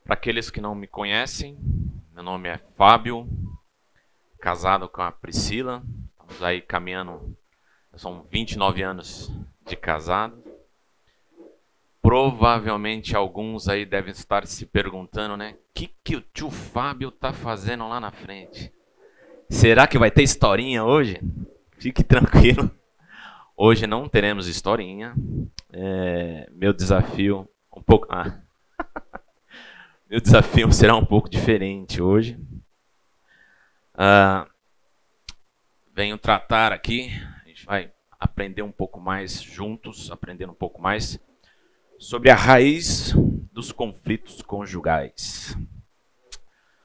Para aqueles que não me conhecem, meu nome é Fábio, casado com a Priscila. Estamos aí caminhando, são 29 anos de casado. Provavelmente alguns aí devem estar se perguntando, né? O que o tio Fábio tá fazendo lá na frente? Será que vai ter historinha hoje? Fique tranquilo. Hoje não teremos historinha. Meu desafio um pouco. Meu desafio será um pouco diferente hoje. Venho tratar aqui, a gente vai aprender um pouco mais juntos, aprender um pouco mais sobre a raiz dos conflitos conjugais.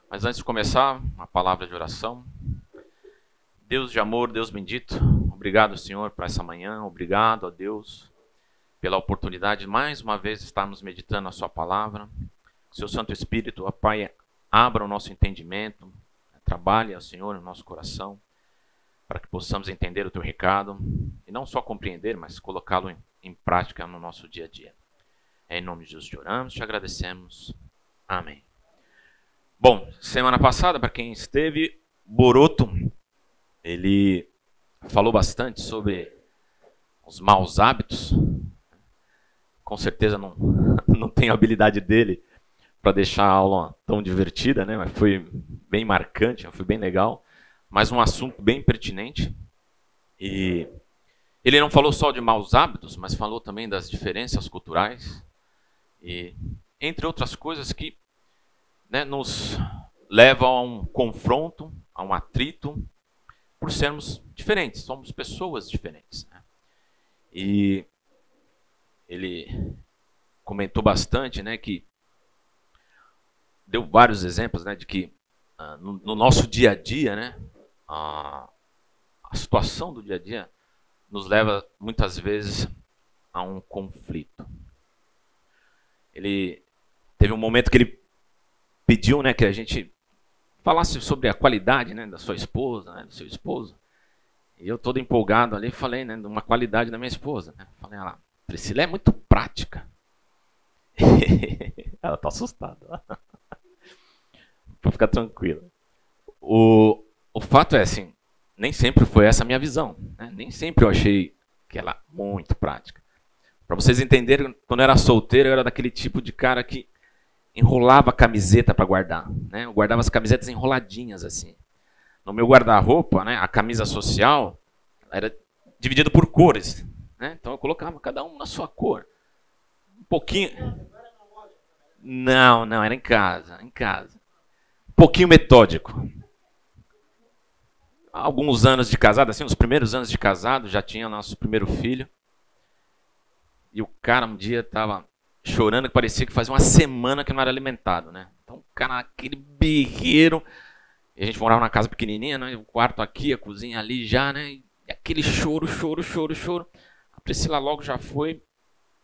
Mas antes de começar, uma palavra de oração. Deus de amor, Deus bendito, obrigado, Senhor, por essa manhã. Obrigado a Deus pela oportunidade de mais uma vez estarmos meditando a sua palavra. Seu Santo Espírito, ó Pai, abra o nosso entendimento, trabalhe, ó Senhor, no nosso coração, para que possamos entender o teu recado, e não só compreender, mas colocá-lo em prática no nosso dia a dia. Em nome de Jesus te oramos, te agradecemos. Amém. Bom, semana passada, para quem esteve, Boroto, ele falou bastante sobre os maus hábitos. Com certeza não tenho a habilidade dele para deixar a aula tão divertida, né? Mas foi bem marcante, foi bem legal. Mas um assunto bem pertinente. E ele não falou só de maus hábitos, mas falou também das diferenças culturais. E entre outras coisas que, né, nos levam a um confronto, a um atrito, por sermos diferentes, somos pessoas diferentes. Né? E ele comentou bastante, né, que deu vários exemplos, né, de que no nosso dia a dia, né, a situação do dia a dia nos leva muitas vezes a um conflito. Ele teve um momento que ele pediu, né, que a gente falasse sobre a qualidade, né, da sua esposa, né, do seu esposo. E eu todo empolgado ali falei, né, de uma qualidade da minha esposa. Né? Falei, ela, Priscila é muito prática. Ela tá assustada. Pra ficar tranquila. O fato é assim, nem sempre foi essa a minha visão. Né? Nem sempre eu achei que ela muito prática. Para vocês entenderem, quando eu era solteiro, eu era daquele tipo de cara que enrolava a camiseta para guardar. Né? Eu guardava as camisetas enroladinhas assim. No meu guarda-roupa, né, a camisa social era dividida por cores. Né? Então eu colocava cada um na sua cor. Um pouquinho. Não, era em casa. Um pouquinho metódico. Alguns anos de casado, assim, os primeiros anos de casado, já tinha nosso primeiro filho. E o cara um dia tava chorando que parecia que fazia uma semana que não era alimentado, né? Então o cara, aquele berreiro. E a gente morava numa casa pequenininha, né? O quarto aqui, a cozinha ali já, né? E aquele choro. A Priscila logo já foi,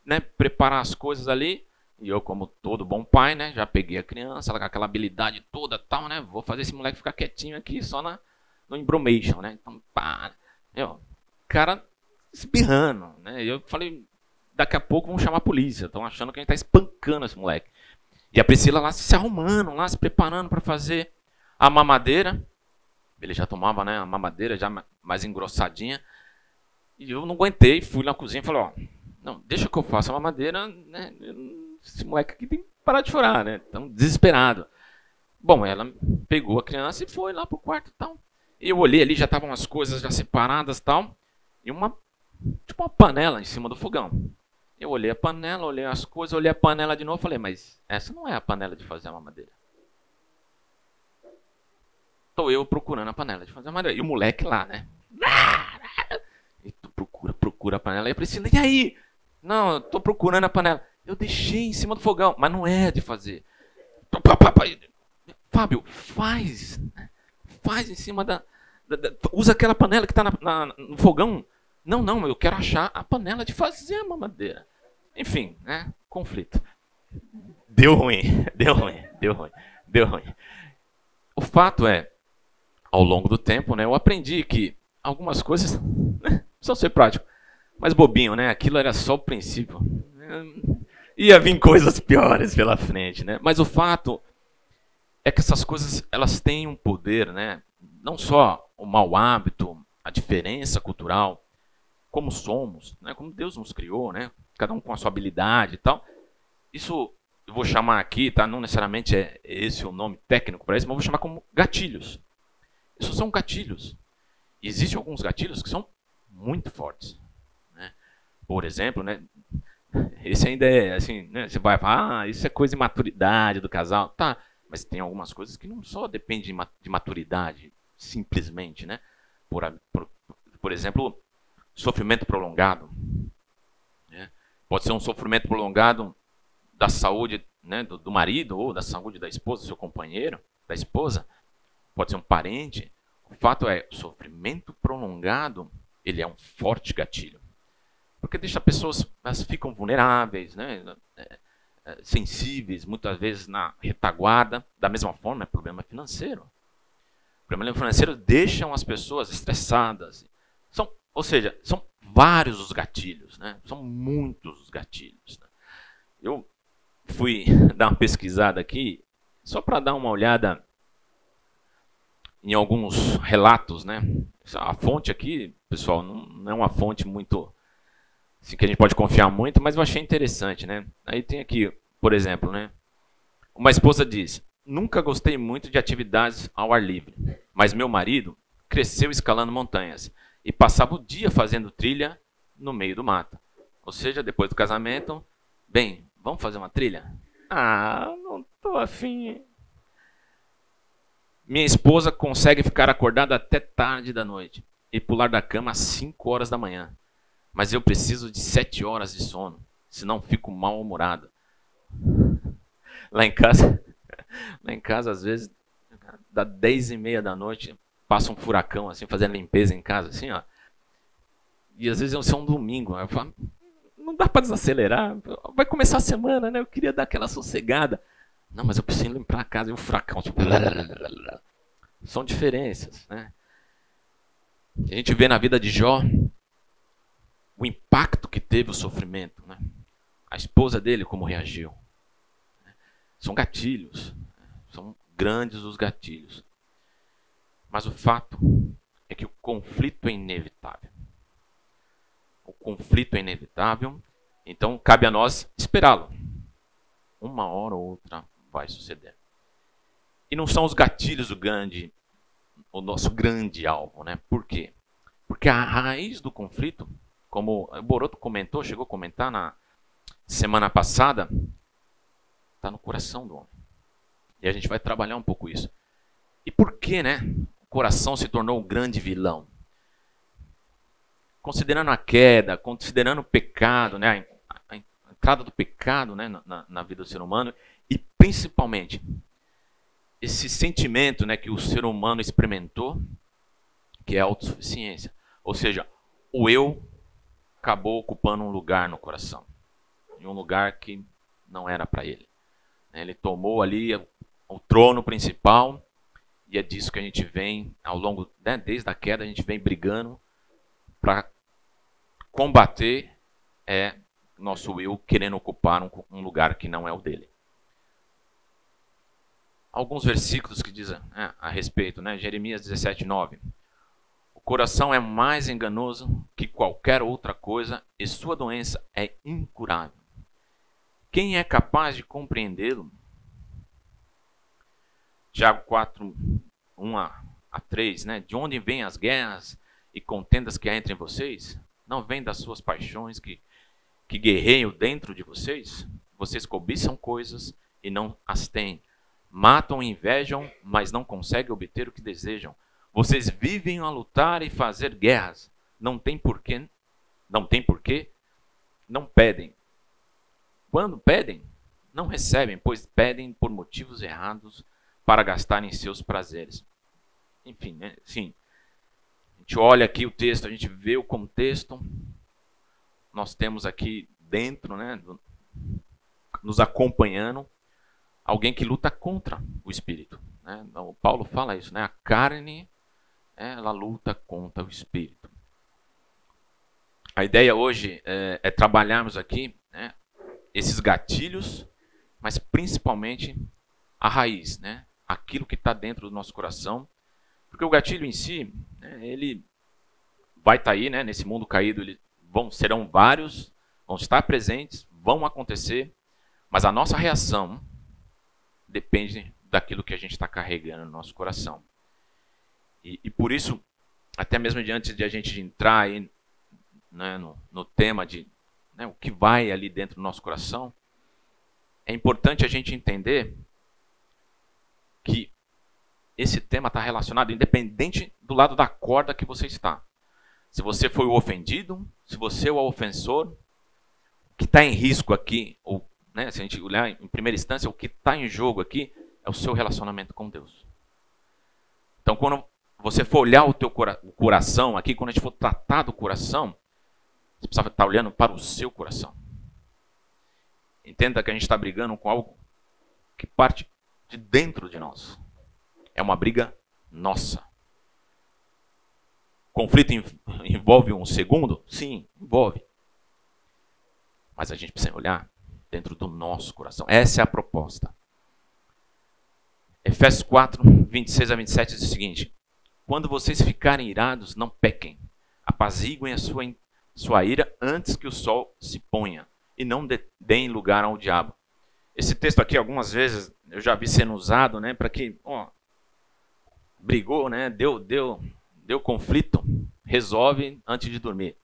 né, preparar as coisas ali. E eu, como todo bom pai, né, já peguei a criança, ela com aquela habilidade toda tal, né? Vou fazer esse moleque ficar quietinho aqui só no embromation, né? Então, pá. O cara espirrando, né? E eu falei, daqui a pouco vão chamar a polícia. Estão achando que a gente tá espancando esse moleque. E a Priscila lá se arrumando, lá se preparando para fazer a mamadeira. Ele já tomava, né, a mamadeira já mais engrossadinha. E eu não aguentei, fui na cozinha e falei, ó, não, deixa que eu faça a mamadeira, né? Esse moleque aqui tem que parar de chorar, né? Tão desesperado. Bom, ela pegou a criança e foi lá pro quarto e tal. E eu olhei ali, já estavam as coisas já separadas e tal. E uma panela em cima do fogão. Eu olhei a panela, olhei as coisas, olhei a panela de novo e falei, mas essa não é a panela de fazer a mamadeira. Tô eu procurando a panela de fazer a mamadeira. E o moleque lá, né? E tu procura a panela. E eu Priscila, e aí? Não, eu tô procurando a panela. Eu deixei em cima do fogão, mas não é de fazer. Fábio, faz em cima usa aquela panela que tá no fogão. Não, eu quero achar a panela de fazer a mamadeira. Enfim, né? Conflito. Deu ruim. O fato é, ao longo do tempo, né, eu aprendi que algumas coisas, né, precisam ser práticas. Mas bobinho, né? Aquilo era só o princípio. ia vir coisas piores pela frente, né? Mas o fato é que essas coisas, elas têm um poder, né? Não só o mau hábito, a diferença cultural, como somos, né? Como Deus nos criou, né? Cada um com a sua habilidade e tal. Isso eu vou chamar aqui, tá? Não necessariamente é esse o nome técnico para isso, mas eu vou chamar como gatilhos. Isso são gatilhos. E existem alguns gatilhos que são muito fortes, né? Por exemplo, né? Esse ainda é assim, né? Você vai falar, isso é coisa de maturidade do casal, tá? Mas tem algumas coisas que não só dependem de maturidade, simplesmente, né? Por exemplo, sofrimento prolongado, né? Pode ser um sofrimento prolongado da saúde, né, do marido ou da saúde da esposa, do seu companheiro, da esposa. Pode ser um parente. O fato é, o sofrimento prolongado, ele é um forte gatilho. Porque deixa pessoas, elas ficam vulneráveis, né, sensíveis, muitas vezes na retaguarda. Da mesma forma, é problema financeiro. O problema financeiro deixam as pessoas estressadas. Ou seja, são vários os gatilhos, né? São muitos os gatilhos. Né? Eu fui dar uma pesquisada aqui, só para dar uma olhada em alguns relatos, né? A fonte aqui, pessoal, não é uma fonte muito assim, que a gente pode confiar muito, mas eu achei interessante, né? Aí tem aqui, por exemplo, né? Uma esposa diz: nunca gostei muito de atividades ao ar livre, mas meu marido cresceu escalando montanhas e passava o dia fazendo trilha no meio do mato. Ou seja, depois do casamento, bem, vamos fazer uma trilha? Ah, não tô afim. Minha esposa consegue ficar acordada até tarde da noite e pular da cama às 5 horas da manhã. Mas eu preciso de 7 horas de sono, senão fico mal-humorada. Lá em casa, às vezes, dá 10h30 da noite, passa um furacão, assim, fazendo limpeza em casa, assim, ó. E às vezes é um domingo, eu falo, não dá para desacelerar, vai começar a semana, né? Eu queria dar aquela sossegada. Não, mas eu preciso limpar a casa e o furacão. Tipo, são diferenças, né? A gente vê na vida de Jó o impacto que teve o sofrimento, né? A esposa dele como reagiu. São gatilhos, são grandes os gatilhos. Mas o fato é que o conflito é inevitável. O conflito é inevitável, então cabe a nós esperá-lo. Uma hora ou outra vai suceder. E não são os gatilhos o nosso grande alvo, né? Por quê? Porque a raiz do conflito, como o Boroto comentou, chegou a comentar na semana passada, está no coração do homem. E a gente vai trabalhar um pouco isso. E por que, né? O coração se tornou um grande vilão. Considerando a queda, considerando o pecado, né? A entrada do pecado, né? na vida do ser humano, e principalmente esse sentimento, né, que o ser humano experimentou, que é a autossuficiência. Ou seja, o eu acabou ocupando um lugar no coração. Em um lugar que não era para ele. Ele tomou ali o trono principal, e é disso que a gente vem ao longo, né, desde a queda, a gente vem brigando para combater nosso eu querendo ocupar um lugar que não é o dele. Alguns versículos que dizem a respeito, né? Jeremias 17:9. O coração é mais enganoso que qualquer outra coisa e sua doença é incurável. Quem é capaz de compreendê-lo? Tiago 4:1-3, né? De onde vêm as guerras e contendas que há entre vocês? Não vêm das suas paixões que guerreiam dentro de vocês? Vocês cobiçam coisas e não as têm. Matam e invejam, mas não conseguem obter o que desejam. Vocês vivem a lutar e fazer guerras. Não tem porquê, não pedem. Quando pedem, não recebem, pois pedem por motivos errados para gastarem seus prazeres. Enfim, né? Sim. A gente olha aqui o texto, a gente vê o contexto. Nós temos aqui dentro, né, nos acompanhando, alguém que luta contra o espírito. Né? O Paulo fala isso, né? A carne, ela luta contra o espírito. A ideia hoje é trabalharmos aqui, né, esses gatilhos, mas principalmente a raiz, né? Aquilo que está dentro do nosso coração. Porque o gatilho em si, né, ele vai estar aí, né? Nesse mundo caído, serão vários, vão estar presentes, vão acontecer, mas a nossa reação depende daquilo que a gente está carregando no nosso coração. E por isso, até mesmo diante de a gente entrar aí, né, no tema de, né, o que vai ali dentro do nosso coração, é importante a gente entender que esse tema está relacionado, independente do lado da corda que você está. Se você foi o ofendido, se você é o ofensor, o que está em risco aqui, ou, né, se a gente olhar em primeira instância, o que está em jogo aqui é o seu relacionamento com Deus. Então, quando você for olhar o teu coração aqui, quando a gente for tratar do coração, você precisa estar olhando para o seu coração. Entenda que a gente está brigando com algo que parte de dentro de nós. É uma briga nossa. Conflito envolve um segundo? Sim, envolve. Mas a gente precisa olhar dentro do nosso coração. Essa é a proposta. Efésios 4, 26 a 27 diz o seguinte: quando vocês ficarem irados, não pequem. Apaziguem a sua ira antes que o sol se ponha. E não deem lugar ao diabo. Esse texto aqui, algumas vezes, eu já vi sendo usado, né, para que, brigou, né, deu conflito, resolve antes de dormir.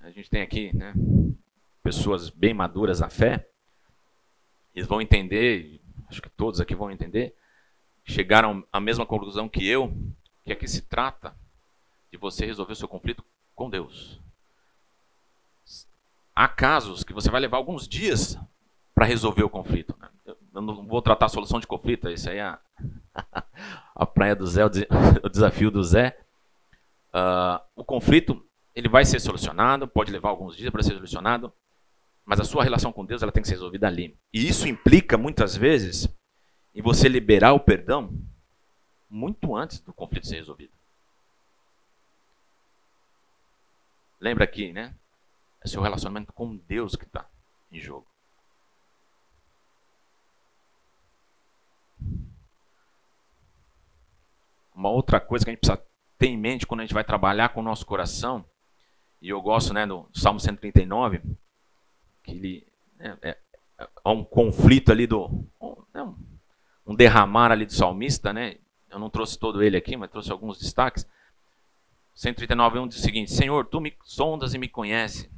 A gente tem aqui, né, pessoas bem maduras na fé, eles vão entender, acho que todos aqui vão entender, chegaram à mesma conclusão que eu, que aqui se trata de você resolver o seu conflito com Deus. Há casos que você vai levar alguns dias para resolver o conflito. Né? Eu não vou tratar a solução de conflito, isso aí é a praia do Zé, o desafio do Zé. O conflito ele vai ser solucionado, pode levar alguns dias para ser solucionado, mas a sua relação com Deus ela tem que ser resolvida ali. E isso implica, muitas vezes, em você liberar o perdão muito antes do conflito ser resolvido. Lembra aqui, né? É seu relacionamento com Deus que está em jogo. Uma outra coisa que a gente precisa ter em mente quando a gente vai trabalhar com o nosso coração, e eu gosto, né, do Salmo 139, que ele há um conflito ali um derramar ali do salmista, né? Eu não trouxe todo ele aqui, mas trouxe alguns destaques. 139:1 diz o seguinte: Senhor, tu me sondas e me conheces.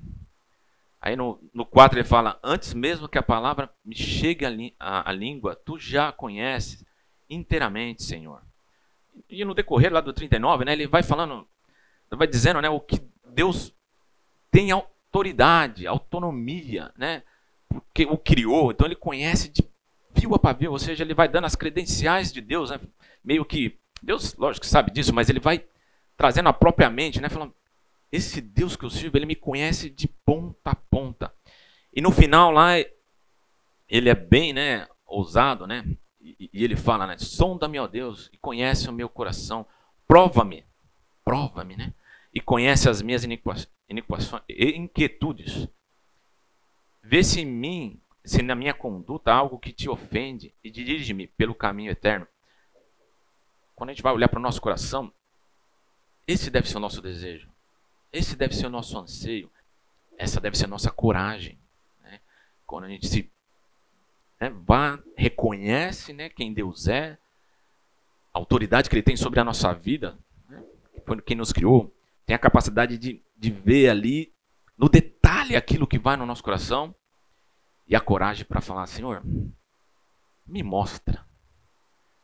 Aí no 4 ele fala: antes mesmo que a palavra me chegue à língua, tu já a conheces inteiramente, Senhor. E no decorrer lá do 39, né, ele vai falando, vai dizendo, né, o que Deus tem autoridade, autonomia, né, porque o criou, então ele conhece de fio a pavio, ou seja, ele vai dando as credenciais de Deus, né, meio que, Deus, lógico que sabe disso, mas ele vai trazendo a própria mente, né, falando, esse Deus que eu sirvo, ele me conhece de ponta a ponta. E no final lá, ele é bem, né, ousado, né, e ele fala, né, sonda-me, ó Deus, e conhece o meu coração, prova-me, né, e conhece as minhas inquietudes. Vê se em mim, se na minha conduta há algo que te ofende, e dirige-me pelo caminho eterno. Quando a gente vai olhar para o nosso coração, esse deve ser o nosso desejo. Esse deve ser o nosso anseio. Essa deve ser a nossa coragem. Né? Quando a gente reconhece, né, quem Deus é, a autoridade que Ele tem sobre a nossa vida, né, foi quem nos criou, tem a capacidade de ver ali, no detalhe, aquilo que vai no nosso coração, e a coragem para falar, Senhor, me mostra.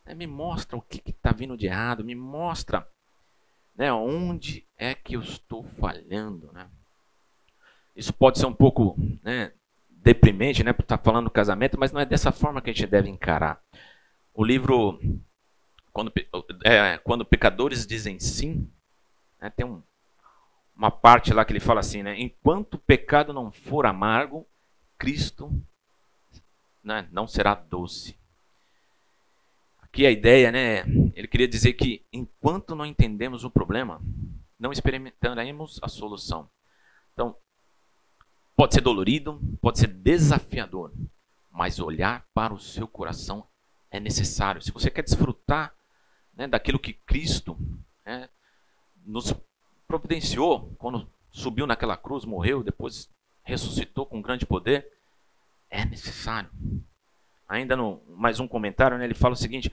Né, me mostra o que está vindo de errado, me mostra, né, onde é que eu estou falhando, né? Isso pode ser um pouco, né, deprimente, né, por estar falando do casamento, mas não é dessa forma que a gente deve encarar. O livro, quando pecadores dizem sim, né, tem uma parte lá que ele fala assim, né, enquanto o pecado não for amargo, Cristo, né, não será doce. Aqui a ideia, né, ele queria dizer que enquanto não entendemos o problema, não experimentaremos a solução. Então, Pode ser dolorido, pode ser desafiador, mas olhar para o seu coração é necessário. Se você quer desfrutar, né, daquilo que Cristo, né, nos providenciou quando subiu naquela cruz, morreu, depois ressuscitou com grande poder, é necessário. Ainda mais um comentário, né, ele fala o seguinte: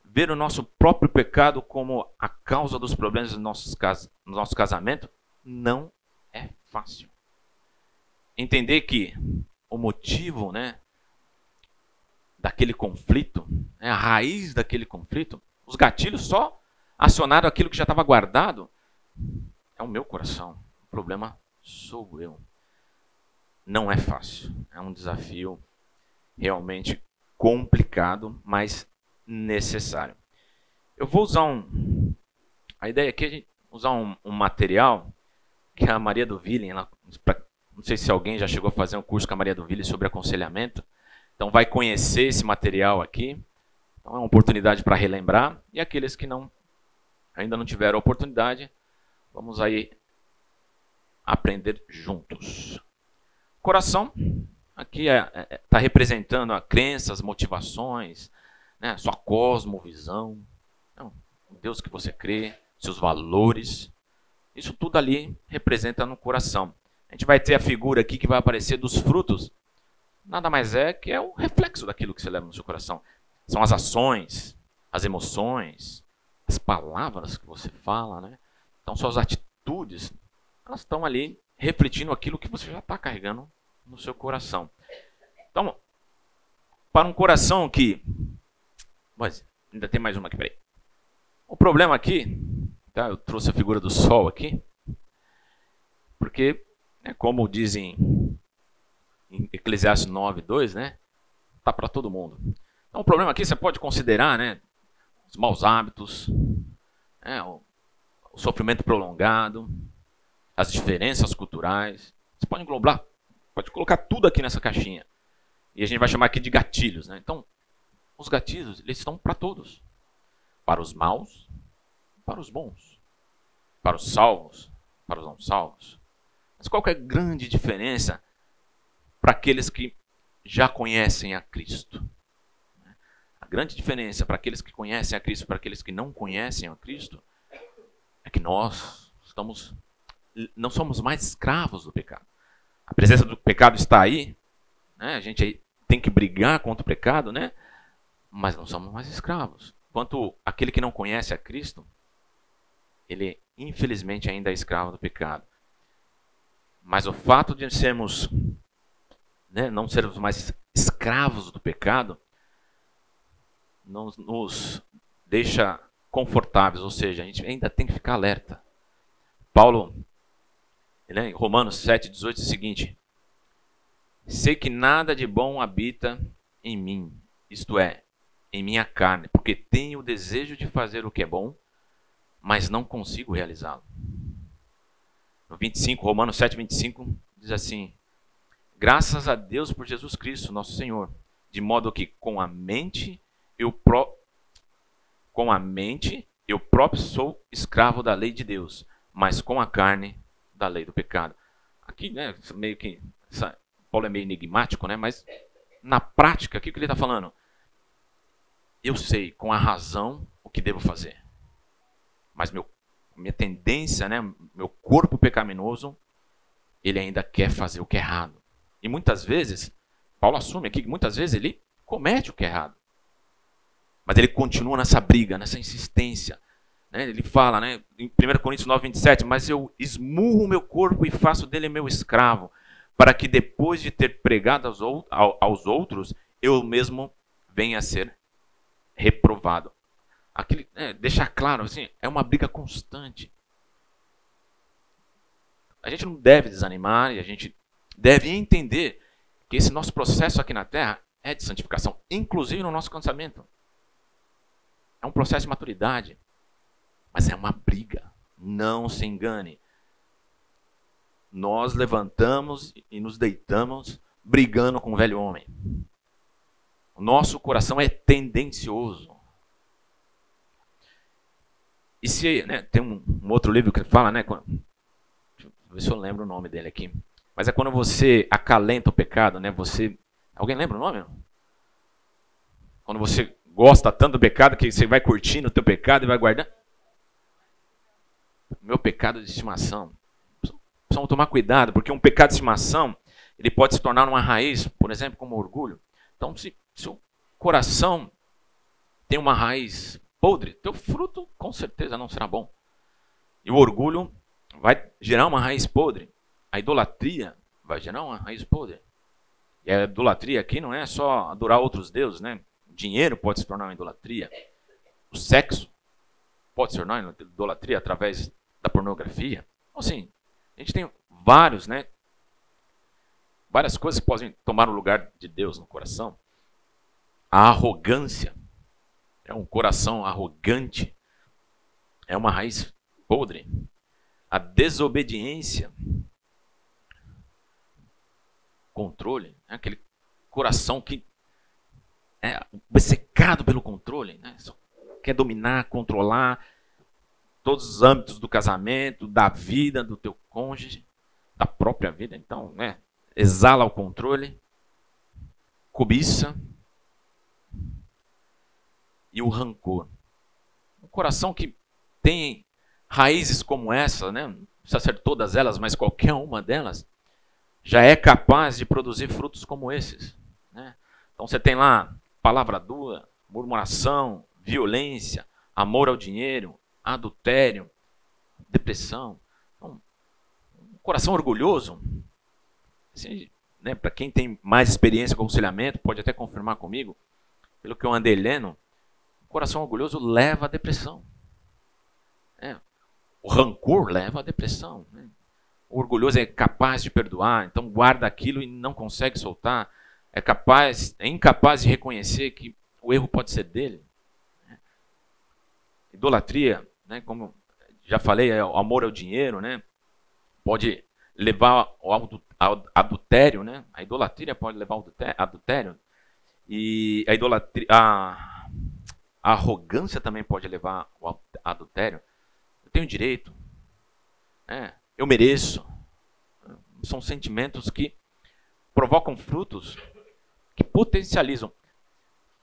ver o nosso próprio pecado como a causa dos problemas no nosso casamento não é fácil. Entender que o motivo, né, daquele conflito, né, a raiz daquele conflito, os gatilhos só acionaram aquilo que já estava guardado, é o meu coração. O problema sou eu. Não é fácil. É um desafio realmente complicado, mas necessário. Eu vou usar a ideia aqui é a gente usar um material que a Maria do Ville, não sei se alguém já chegou a fazer um curso com a Maria do Ville sobre aconselhamento, então vai conhecer esse material aqui. Então é uma oportunidade para relembrar, e aqueles que ainda não tiveram a oportunidade, vamos aí aprender juntos. Coração, aqui está representando a crença, as motivações, né, sua cosmovisão, o Deus que você crê, seus valores. Isso tudo ali representa no coração. A gente vai ter a figura aqui que vai aparecer dos frutos. Nada mais é que é o reflexo daquilo que você leva no seu coração. São as ações, as emoções, as palavras que você fala, né? Então, suas atitudes, elas estão ali refletindo aquilo que você já está carregando no seu coração. Então, para um coração que... Mas ainda tem mais uma aqui, peraí. O problema aqui, tá? Eu trouxe a figura do sol aqui, porque, né, como dizem em Eclesiastes 9:2, né? Tá para todo mundo. Então, o problema aqui você pode considerar, né, os maus hábitos, né, o sofrimento prolongado, as diferenças culturais. Você pode englobar, pode colocar tudo aqui nessa caixinha. E a gente vai chamar aqui de gatilhos, né? Então, os gatilhos, eles estão para todos. Para os maus, para os bons. Para os salvos, para os não salvos. Mas qual que é a grande diferença para aqueles que já conhecem a Cristo? A grande diferença para aqueles que conhecem a Cristo e para aqueles que não conhecem a Cristo é que nós não somos mais escravos do pecado. A presença do pecado está aí, né? A gente tem que brigar contra o pecado, né? Mas não somos mais escravos. Enquanto aquele que não conhece a Cristo, ele infelizmente ainda é escravo do pecado. Mas o fato de sermos, né, não sermos mais escravos do pecado, não nos deixa confortáveis, ou seja, a gente ainda tem que ficar alerta. Paulo, né, em Romanos 7:18 diz o seguinte: sei que nada de bom habita em mim, isto é, em minha carne, porque tenho o desejo de fazer o que é bom, mas não consigo realizá-lo. No 25, Romanos 7:25 diz assim: graças a Deus por Jesus Cristo, nosso Senhor, de modo que com a mente eu próprio sou escravo da lei de Deus, mas com a carne da lei do pecado. Aqui, né, meio que Paulo é meio enigmático, né, mas na prática, o que ele está falando? Eu sei com a razão o que devo fazer, mas minha tendência, né, meu corpo pecaminoso, ele ainda quer fazer o que é errado. E muitas vezes, Paulo assume aqui que muitas vezes ele comete o que é errado. Mas ele continua nessa briga, nessa insistência. Né? Ele fala, né, em 1 Coríntios 9:27, mas eu esmurro o meu corpo e faço dele meu escravo, para que depois de ter pregado aos outros, eu mesmo venha a ser reprovado. Aquele, deixar claro, assim, é uma briga constante. A gente não deve desanimar e a gente deve entender que esse nosso processo aqui na Terra é de santificação, inclusive no nosso casamento. É um processo de maturidade, mas é uma briga. Não se engane. Nós levantamos e nos deitamos brigando com o velho homem. O nosso coração é tendencioso. E se, né, tem um outro livro que fala, né? Deixa eu ver se eu lembro o nome dele aqui. Mas é quando você acalenta o pecado, né? Alguém lembra o nome? Quando você gosta tanto do pecado que você vai curtindo o teu pecado e vai guardar. Meu pecado de estimação. Precisamos tomar cuidado, porque um pecado de estimação, ele pode se tornar uma raiz, por exemplo, como orgulho. Então, se o coração tem uma raiz podre, teu fruto com certeza não será bom. E o orgulho vai gerar uma raiz podre. A idolatria vai gerar uma raiz podre. E a idolatria aqui não é só adorar outros deuses, né? O dinheiro pode se tornar uma idolatria. O sexo pode se tornar uma idolatria através da pornografia. Então, assim, a gente tem várias coisas que podem tomar o lugar de Deus no coração. A arrogância. É um coração arrogante. É uma raiz podre. A desobediência. Controle. É aquele coração que é obcecado pelo controle. Né? Só quer dominar, controlar todos os âmbitos do casamento, da vida, do teu cônjuge, da própria vida. Então, né? Exala o controle. Cobiça. E o rancor. Um coração que tem raízes como essa, né? Não precisa ser todas elas, mas qualquer uma delas, já é capaz de produzir frutos como esses. Né? Então você tem lá palavra dura, murmuração, violência, amor ao dinheiro, adultério, depressão. Então, um coração orgulhoso, assim, né, para quem tem mais experiência com aconselhamento, pode até confirmar comigo, pelo que eu andei lendo, coração orgulhoso leva à depressão. O rancor leva à depressão. Né? O orgulhoso é capaz de perdoar, então guarda aquilo e não consegue soltar. É incapaz de reconhecer que o erro pode ser dele. Idolatria, né, como já falei, é o amor ao dinheiro, né, pode levar ao adultério. Né? A idolatria pode levar ao adultério. E a arrogância também pode levar ao adultério. Eu tenho direito. Eu mereço. São sentimentos que provocam frutos que potencializam.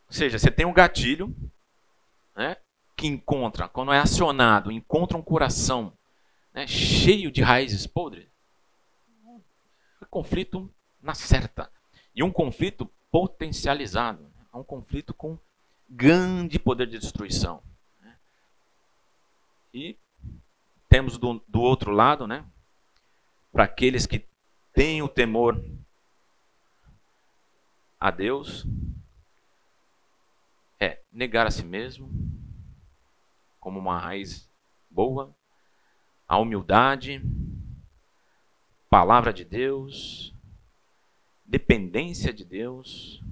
Ou seja, você tem um gatilho, né, que encontra, quando é acionado, encontra um coração, né, cheio de raízes podres. É conflito na certa. E um conflito potencializado. É um conflito com grande poder de destruição. E temos do outro lado, né, para aqueles que têm o temor a Deus, é negar a si mesmo como uma raiz boa, a humildade, palavra de Deus, dependência de Deus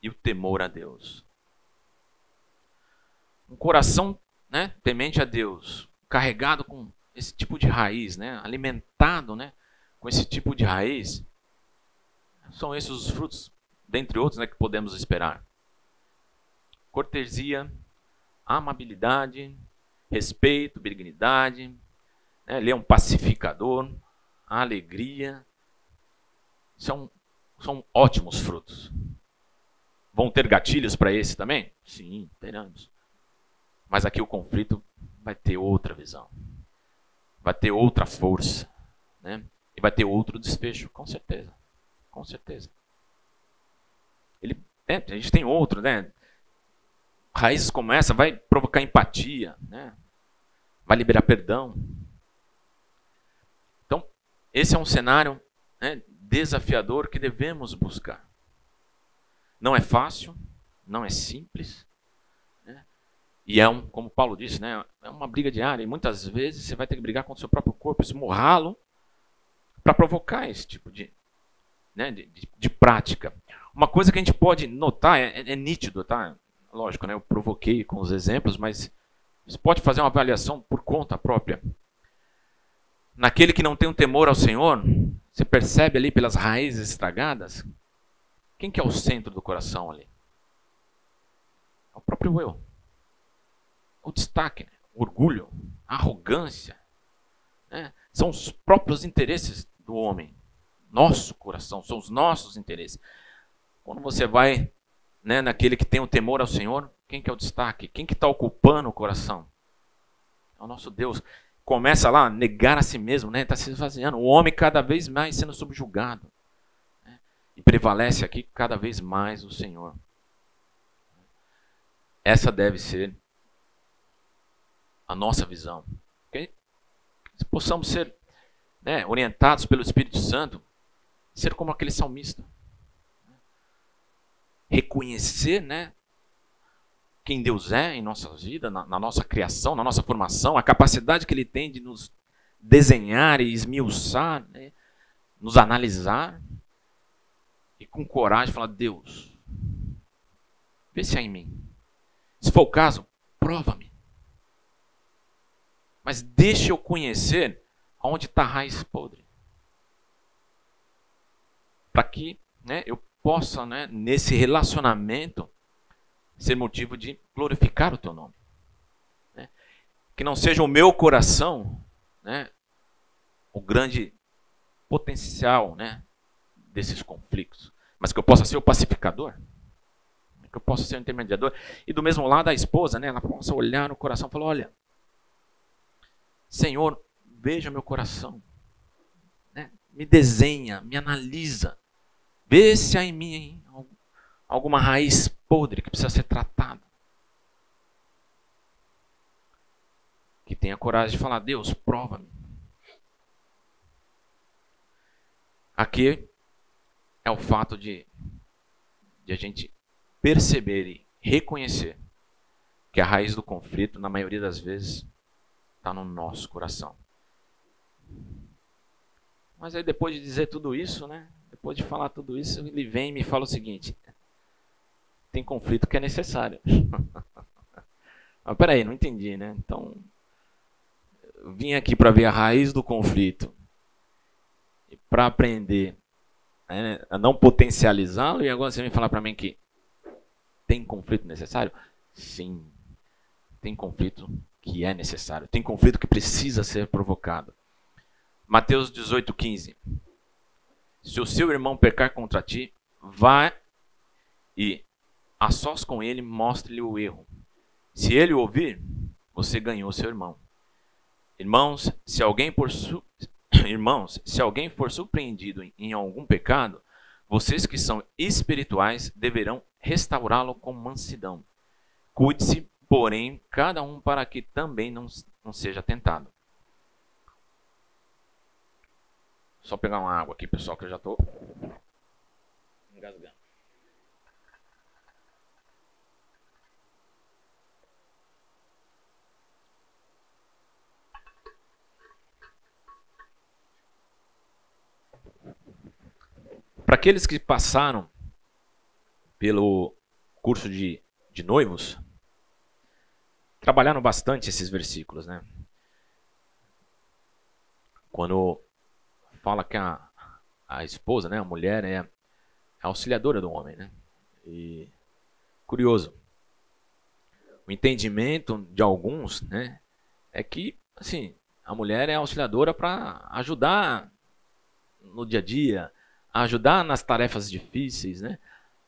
e o temor a Deus. Um coração, né, temente a Deus, carregado com esse tipo de raiz, né, alimentado, né, com esse tipo de raiz, são esses os frutos, dentre outros, né, que podemos esperar. Cortesia, amabilidade, respeito, benignidade, né, ele é um pacificador, alegria. São ótimos frutos. Vão ter gatilhos para esse também? Sim, teremos. Mas aqui o conflito vai ter outra visão. Vai ter outra força. Né? E vai ter outro desfecho, com certeza. Com certeza. A gente tem outro, né? Raízes como essa vai provocar empatia, né? Vai liberar perdão. Então, esse é um cenário, né, desafiador que devemos buscar. Não é fácil, não é simples, né? E como Paulo disse, né, é uma briga diária. E muitas vezes você vai ter que brigar contra o seu próprio corpo, esmurrá-lo, para provocar esse tipo de prática. Uma coisa que a gente pode notar, é nítido, tá? Lógico, né, eu provoquei com os exemplos, mas você pode fazer uma avaliação por conta própria. Naquele que não tem um temor ao Senhor, você percebe ali pelas raízes estragadas, quem que é o centro do coração ali? É o próprio eu. O destaque, né? O orgulho, a arrogância. Né? São os próprios interesses do homem. Nosso coração, são os nossos interesses. Quando você vai, né, naquele que tem o temor ao Senhor, quem que é o destaque? Quem que está ocupando o coração? É o nosso Deus. Começa lá a negar a si mesmo, né? Está se esvaziando. O homem cada vez mais sendo subjugado. Né? E prevalece aqui cada vez mais o Senhor. Essa deve ser a nossa visão. Okay? Se possamos ser, né, orientados pelo Espírito Santo, ser como aquele salmista. Reconhecer, né, quem Deus é em nossas vidas, na nossa criação, na nossa formação, a capacidade que Ele tem de nos desenhar e esmiuçar, né, nos analisar, e com coragem falar, Deus, vê se há em mim. Se for o caso, prova-me. Mas deixa eu conhecer onde está a raiz podre. Para que, né, eu possa, né, nesse relacionamento, ser motivo de glorificar o teu nome. Né? Que não seja o meu coração, né, o grande potencial, né, desses conflitos, mas que eu possa ser o pacificador, que eu possa ser o intermediador. E do mesmo lado a esposa, né, ela possa olhar no coração e falar, olha, Senhor, veja meu coração, né, me desenha, me analisa, vê se há em mim alguma raiz podre que precisa ser tratada. Que tenha coragem de falar, Deus, prova-me. Aqui é o fato de a gente perceber e reconhecer que a raiz do conflito, na maioria das vezes, está no nosso coração. Mas aí depois de dizer tudo isso, né? Depois de falar tudo isso, ele vem e me fala o seguinte, tem conflito que é necessário. Mas peraí, não entendi, né? Então, eu vim aqui para ver a raiz do conflito e para aprender, né, a não potencializá-lo, e agora você vem falar para mim que tem conflito necessário? Sim, tem conflito que é necessário, tem conflito que precisa ser provocado. Mateus 18:15. Se o seu irmão pecar contra ti, vá e a sós com ele mostre-lhe o erro. Se ele o ouvir, você ganhou seu irmão. Irmãos, se alguém for surpreendido em algum pecado, vocês que são espirituais deverão restaurá-lo com mansidão. Cuide-se, porém, cada um para que também não seja tentado. Só pegar uma água aqui, pessoal, que eu já estou engasgando. Para aqueles que passaram pelo curso de noivos, trabalharam bastante esses versículos, né? Quando fala que a esposa, né, a mulher é a auxiliadora do homem, né? E curioso, o entendimento de alguns, né, é que assim, a mulher é auxiliadora para ajudar no dia a dia, ajudar nas tarefas difíceis, né?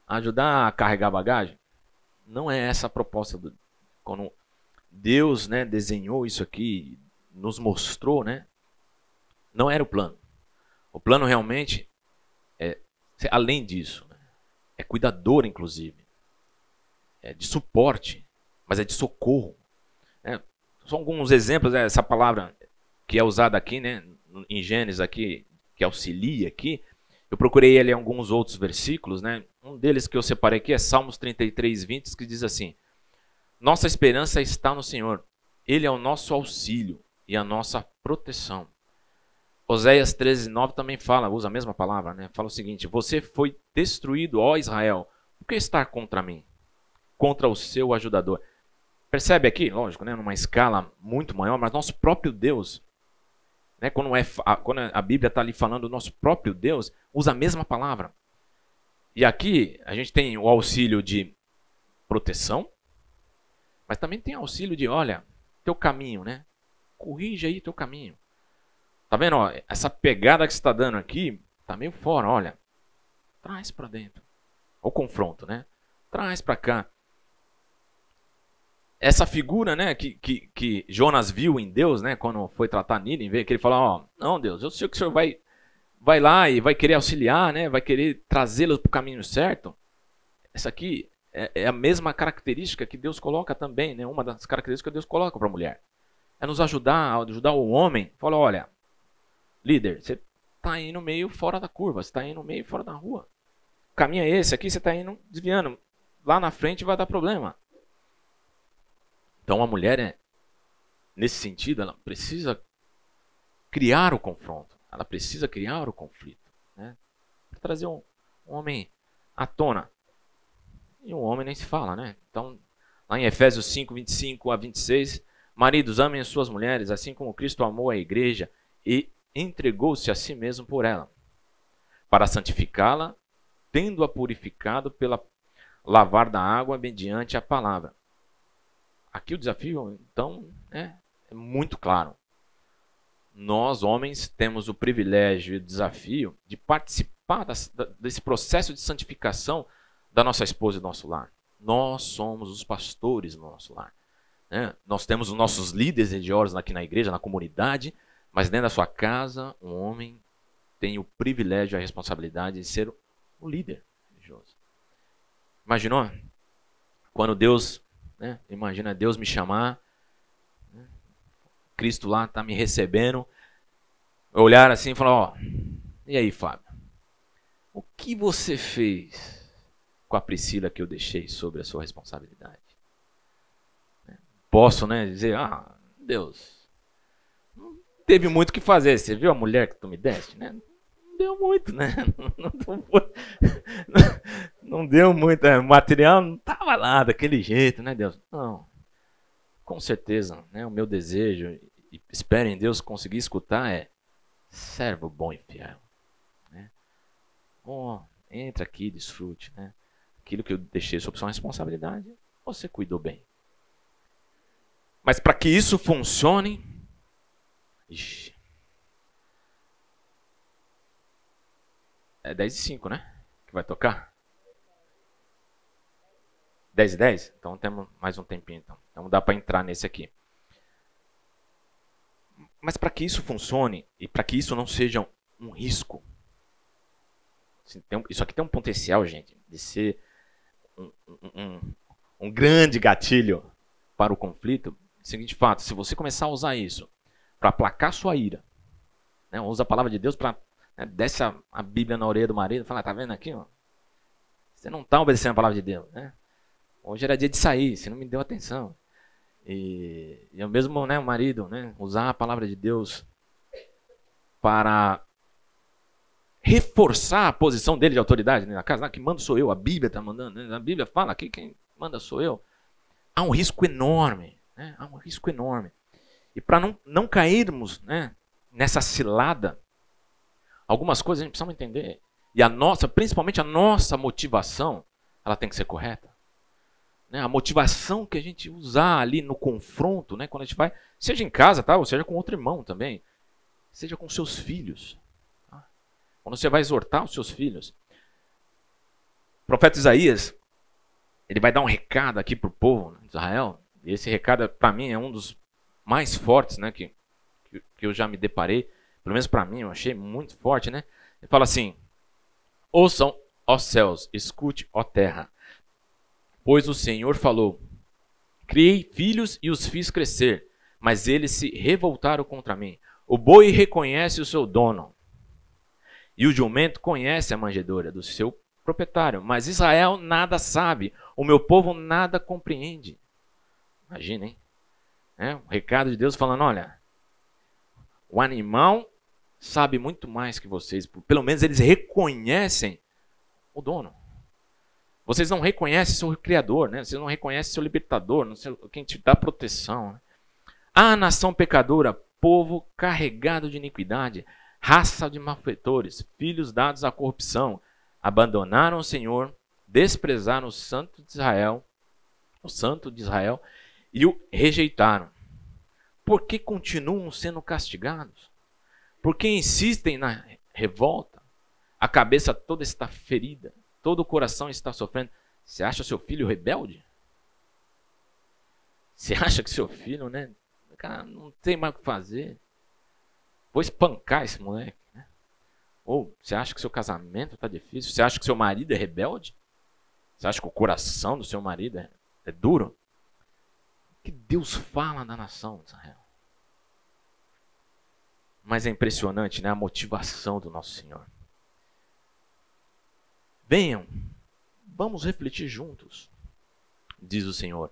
Ajudar a carregar bagagem. Não é essa a proposta. Quando Deus, né, desenhou isso aqui, nos mostrou, né? Não era o plano. O plano realmente é além disso, né? É cuidador, inclusive. É de suporte, mas é de socorro. Né? São alguns exemplos, né? Essa palavra que é usada aqui, né, em Gênesis aqui, que auxilia aqui. Eu procurei ele em alguns outros versículos, né? Um deles que eu separei aqui é Salmos 33:20, que diz assim: nossa esperança está no Senhor. Ele é o nosso auxílio e a nossa proteção. Oséias 13:9 também usa a mesma palavra, né? Fala o seguinte: você foi destruído, ó Israel, por que estar contra mim? Contra o seu ajudador. Percebe aqui, lógico, né? Numa escala muito maior, mas nosso próprio Deus, né? Quando a Bíblia está ali falando do nosso próprio Deus, usa a mesma palavra. E aqui a gente tem o auxílio de proteção, mas também tem auxílio de, olha, teu caminho, né? Corrige aí teu caminho. Tá vendo? Ó, essa pegada que você está dando aqui, tá meio fora, olha. Traz para dentro. O confronto, né? Traz para cá. Essa figura, né, que Jonas viu em Deus, né, quando foi tratar Nínive, que ele falou, ó, não, Deus, eu sei que o Senhor vai lá e vai querer auxiliar, né, vai querer trazê-los para o caminho certo. Essa aqui é a mesma característica que Deus coloca também, né, uma das características que Deus coloca para a mulher. É nos ajudar o homem. Fala, olha, líder, você está indo meio fora da curva, você está indo meio fora da rua. O caminho é esse aqui, você está indo desviando. Lá na frente vai dar problema. Então a mulher, nesse sentido, ela precisa criar o confronto. Ela precisa criar o conflito. Né? Para trazer um homem à tona. E um homem nem se fala, né? Então, lá em Efésios 5, 25 a 26, maridos, amem as suas mulheres, assim como Cristo amou a igreja e entregou-se a si mesmo por ela, para santificá-la, tendo-a purificado pela lavar da água mediante a palavra. Aqui o desafio, então, é muito claro. Nós, homens, temos o privilégio e o desafio de participar desse processo de santificação da nossa esposa e do nosso lar. Nós somos os pastores do nosso lar. Né? Nós temos os nossos líderes religiosos aqui na igreja, na comunidade, mas dentro da sua casa, um homem tem o privilégio e a responsabilidade de ser o líder religioso. Imaginou? Quando Deus... Imagina Deus me chamar, Cristo lá está me recebendo, olhar assim e falar, ó, e aí, Fábio, o que você fez com a Priscila que eu deixei sobre a sua responsabilidade? Posso, dizer, Deus, não teve muito o que fazer, você viu a mulher que tu me deste, né? Não deu muito, né? Não deu muito, o material não estava lá daquele jeito, né, Deus? Não, com certeza, né, o meu desejo, e espero em Deus conseguir escutar, é servo bom e fiel. Né? Entra aqui, desfrute. Né? Aquilo que eu deixei sob sua responsabilidade, você cuidou bem. Mas para que isso funcione, é 10:05, né? Que vai tocar? 10:10? Então temos mais um tempinho. Então dá para entrar nesse aqui. Mas para que isso funcione e para que isso não seja um risco, isso aqui tem um potencial, gente, de ser um grande gatilho para o conflito. Seguinte fato, se você começar a usar isso para aplacar sua ira, né, usa a palavra de Deus para... desce a Bíblia na orelha do marido e fala, tá vendo aqui? Ó? Você não está obedecendo a palavra de Deus. Né? Hoje era dia de sair, você não me deu atenção. E eu mesmo, o marido, usar a palavra de Deus para reforçar a posição dele de autoridade na casa. Que manda sou eu, a Bíblia está mandando. A Bíblia fala aqui, quem manda sou eu. Há um risco enorme. Há um risco enorme. E para não cairmos nessa cilada, algumas coisas a gente precisa entender. E principalmente a nossa motivação, ela tem que ser correta. A motivação que a gente usar ali no confronto, quando a gente vai, seja em casa, tá? Ou seja com outro irmão também, seja com seus filhos. Tá? Quando você vai exortar os seus filhos. O profeta Isaías, ele vai dar um recado aqui para o povo de Israel. E esse recado, para mim, é um dos mais fortes que eu já me deparei. Pelo menos para mim, eu achei muito forte. Ele fala assim, ouçam, ó céus, escute, ó terra. Pois o Senhor falou, criei filhos e os fiz crescer, mas eles se revoltaram contra mim. O boi reconhece o seu dono, e o jumento conhece a manjedoura do seu proprietário. Mas Israel nada sabe, o meu povo nada compreende. Imagina, hein? O recado de Deus falando, olha, o animal sabe muito mais que vocês, pelo menos eles reconhecem o dono. Vocês não reconhecem seu Criador, Vocês não reconhecem seu Libertador, quem te dá proteção. A nação pecadora, povo carregado de iniquidade, raça de malfeitores, filhos dados à corrupção, abandonaram o Senhor, desprezaram o Santo de Israel, e o rejeitaram. Por que continuam sendo castigados? Porque insistem na revolta, a cabeça toda está ferida, todo o coração está sofrendo. Você acha seu filho rebelde? Você acha que seu filho, né? Cara, não tem mais o que fazer. Vou espancar esse moleque, né? Ou você acha que seu casamento está difícil? Você acha que seu marido é rebelde? Você acha que o coração do seu marido é duro? Que Deus fala da nação de Israel. Mas é impressionante, né? A motivação do nosso Senhor. Venham, vamos refletir juntos, diz o Senhor.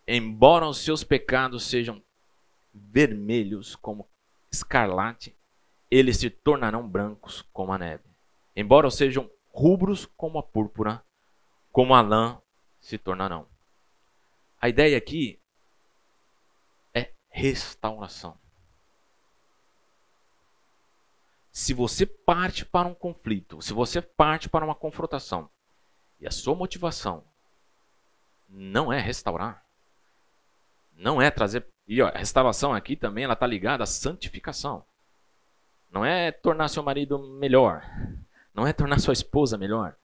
Embora os seus pecados sejam vermelhos como escarlate, eles se tornarão brancos como a neve. Embora sejam rubros como a púrpura, como a lã se tornarão. A ideia aqui é restauração. Se você parte para um conflito, se você parte para uma confrontação, e a sua motivação não é restaurar, não é trazer... E ó, a restauração aqui também ela está ligada à santificação. Não é tornar seu marido melhor, não é tornar sua esposa melhor.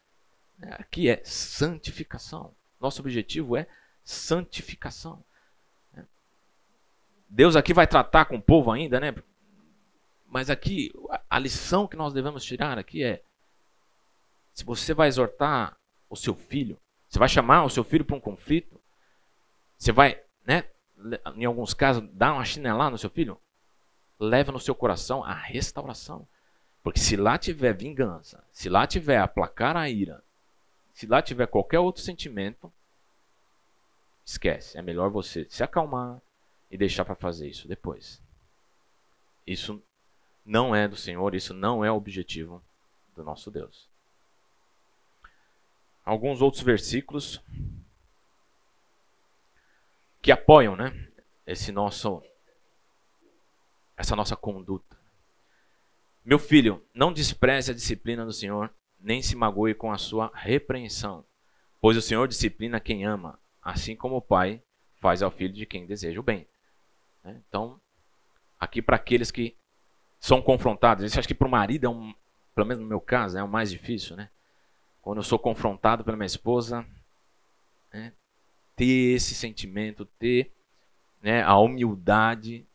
Aqui é santificação. Nosso objetivo é santificação. Deus aqui vai tratar com o povo ainda, né? Mas aqui, a lição que nós devemos tirar aqui é: se você vai exortar o seu filho, você vai chamar o seu filho para um conflito, você vai, né, em alguns casos, dar uma chinelada no seu filho, leva no seu coração a restauração. Porque se lá tiver vingança, se lá tiver aplacar a ira, se lá tiver qualquer outro sentimento, esquece. É melhor você se acalmar e deixar para fazer isso depois. Isso não é do Senhor, isso não é o objetivo do nosso Deus. Alguns outros versículos que apoiam, né, essa nossa conduta. Meu filho, não despreze a disciplina do Senhor, nem se magoe com a sua repreensão, pois o Senhor disciplina quem ama, assim como o pai faz ao filho de quem deseja o bem. Então, aqui para aqueles que são confrontados, isso acho que para o marido pelo menos no meu caso, é o mais difícil, né? Quando eu sou confrontado pela minha esposa, né, ter esse sentimento, ter, né, a humildade,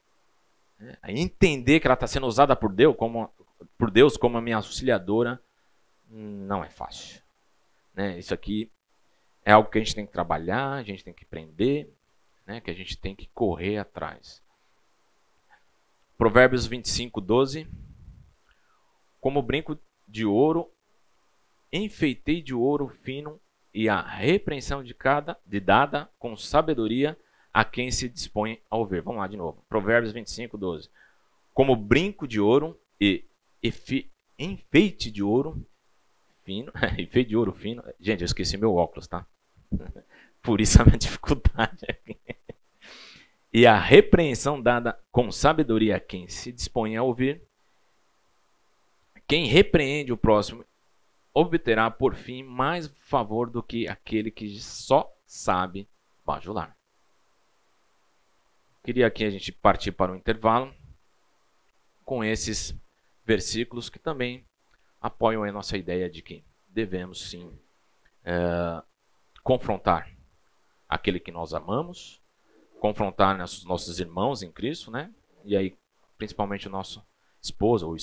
né, a entender que ela está sendo usada por Deus como a minha auxiliadora, não é fácil. Né? Isso aqui é algo que a gente tem que trabalhar, a gente tem que aprender, né, que a gente tem que correr atrás. Provérbios 25:12. Como brinco de ouro, enfeitei de ouro fino, e a repreensão de dada com sabedoria a quem se dispõe a ouvir. Vamos lá de novo. Provérbios 25:12. Como brinco de ouro e enfeite de ouro fino. Enfeite de ouro fino. Gente, eu esqueci meu óculos, tá? Por isso a minha dificuldade aqui. E a repreensão dada com sabedoria a quem se dispõe a ouvir. Quem repreende o próximo obterá por fim mais favor do que aquele que só sabe bajular. Queria aqui a gente partir para um intervalo com esses versículos que também apoiam a nossa ideia de que devemos sim confrontar aquele que nós amamos, confrontar nossos irmãos em Cristo, né? E aí principalmente o nosso esposo ou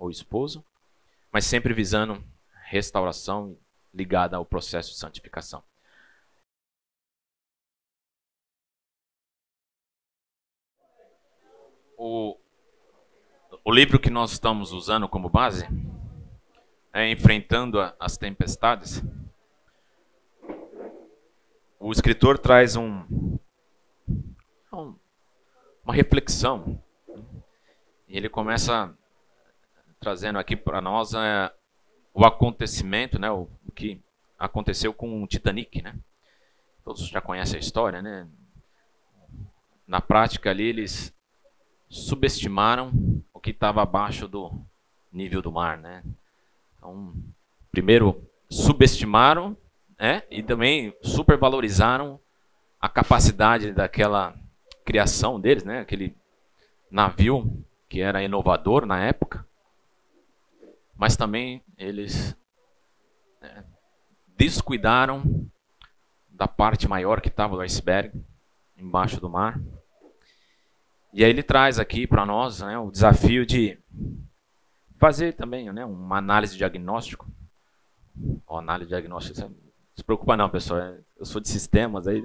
esposo, mas sempre visando restauração ligada ao processo de santificação. O livro que nós estamos usando como base é Enfrentando as Tempestades. O escritor traz uma reflexão. E ele começa trazendo aqui para nós o acontecimento, né, o que aconteceu com o Titanic, né? Todos já conhecem a história, né? Na prática ali eles subestimaram o que estava abaixo do nível do mar, né? Então, primeiro subestimaram, né, e também supervalorizaram a capacidade daquela criação deles, né? Aquele navio que era inovador na época, mas também eles descuidaram da parte maior que estava do iceberg, embaixo do mar. E aí ele traz aqui para nós, né, o desafio de fazer também, né, uma análise de diagnóstico. Análise de diagnóstico, não se preocupa não, pessoal. Eu sou de sistemas, aí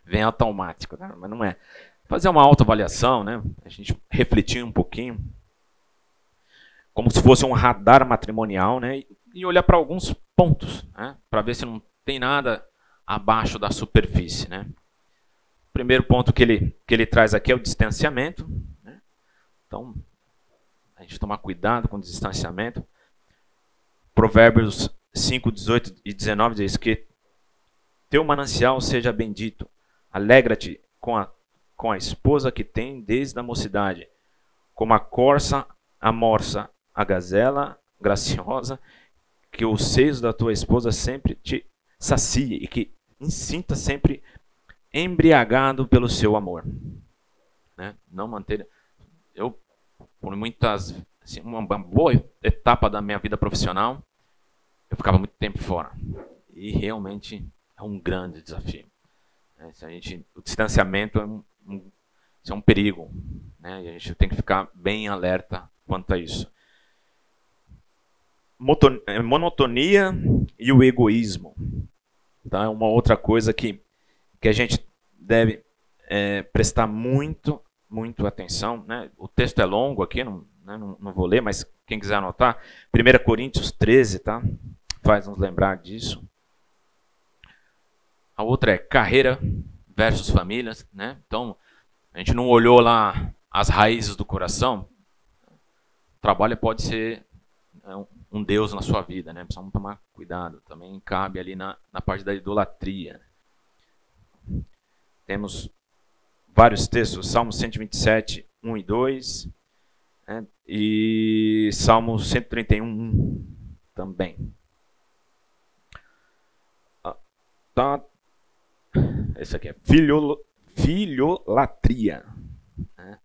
vem automático, né? Mas não é. Fazer uma autoavaliação, né? A gente refletir um pouquinho, como se fosse um radar matrimonial, né? E olhar para alguns pontos, né? Para ver se não tem nada abaixo da superfície, né? O primeiro ponto que ele traz aqui é o distanciamento, né? Então, a gente tomar cuidado com o distanciamento. Provérbios 5, 18 e 19 diz que teu manancial seja bendito, alegra-te com a esposa que tem desde a mocidade, como a corça amorça a gazela graciosa, que os seios da tua esposa sempre te sacie e que sinta sempre embriagado pelo seu amor. Né? Não manter. Eu, por muitas, assim, uma boa etapa da minha vida profissional, eu ficava muito tempo fora. E realmente é um grande desafio. O distanciamento isso é um perigo. Né? E a gente tem que ficar bem alerta quanto a isso. Monotonia e o egoísmo. Tá? É uma outra coisa que a gente deve prestar muito atenção. Né? O texto é longo aqui, não vou ler, mas quem quiser anotar, 1 Coríntios 13, tá? Faz nos lembrar disso. A outra é carreira versus famílias. Né? Então, a gente não olhou lá as raízes do coração. O trabalho pode ser um Deus na sua vida, né? Precisamos tomar cuidado. Também cabe ali na parte da idolatria. Temos vários textos, Salmo 127, 1 e 2, né? E Salmo 131, 1 também. Tá. Esse aqui é filiolatria. Né?